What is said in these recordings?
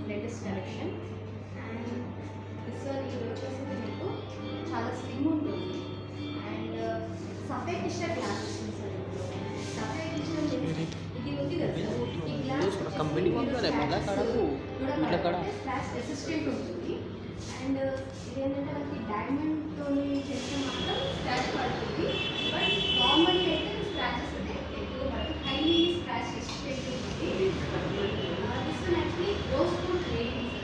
Latest collection. And sir ఇది వచ్చేసి మీకు చాలా స్లిమ్ ఉంటుంది. అండ్ సఫేద్ కిషర్ గ్లాస్ వస్తుంది సార్. సఫేద్ కిషర్ ఇది ఉంది కదా సార్, ఈ గ్లాస్ కంపెనీ స్క్రాచ్ రెసిస్టెంట్ ఉంటుంది. అండ్ ఇదేంటంటే మనకి డైమండ్తో చేస్తే మాత్రం స్క్రాచ్ పడుతుంది. బట్ నార్మల్లీ అయితే స్క్రాచెస్ అయితే ఎక్కువ పడదు. హైలీ స్క్రాచ్ రెసిస్టెంట్ ఉంటుంది. రోజ్ ఫుడ్ రేటింగ్స్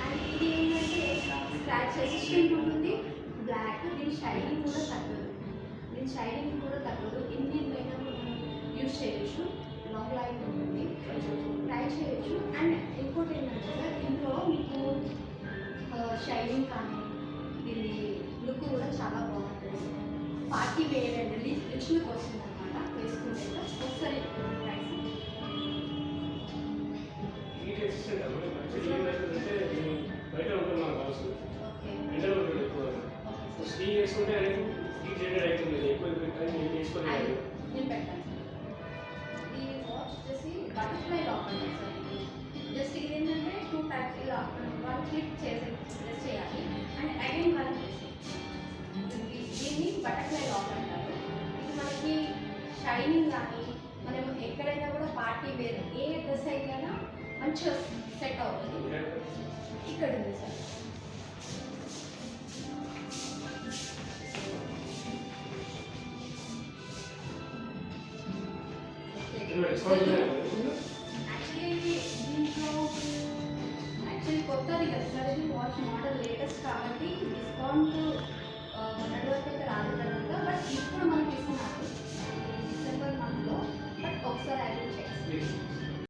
అండ్ ఇది ఏంటంటే స్క్రాచ్ రెసిస్టెంట్ ఉంటుంది. బ్లాక్, దీని షైనింగ్ కూడా తగ్గదు. ఎన్నికైనా మనం యూజ్ చేయొచ్చు. లాంగ్ లైఫ్ ఉంటుంది, ట్రై చేయొచ్చు. అండ్ ఇంకోటి ఏంటంటే సార్, ఇందులో మీకు షైనింగ్ కానీ దీని లుక్ కూడా చాలా బాగుంటుంది. Party wear and rich look వస్తుంది అనమాట వేసుకుంటే. ఒకసారి ప్రైస్ నేను పెట్టాను సార్. ఈ వాచ్ వచ్చేసి బటర్ఫ్లై లాక్ అంటారు సార్. జస్ట్ ఇది ఏంటంటే 2 టైప్స్ ఇలా వన్ క్లిక్ ప్రెస్ చేయాలి అండ్ అగైన్ వన్ ప్రెస్. దీన్ని బటర్ఫ్లై లాక్ అంటారు. ఇది మనకి షైనింగ్ కానీ మనం ఎక్కడైనా కూడా పార్టీ వేర్ ఏ డ్రెస్ అయినా మంచిగా సెట్ అవుతుంది. ఇక్కడ ఉంది సార్. It's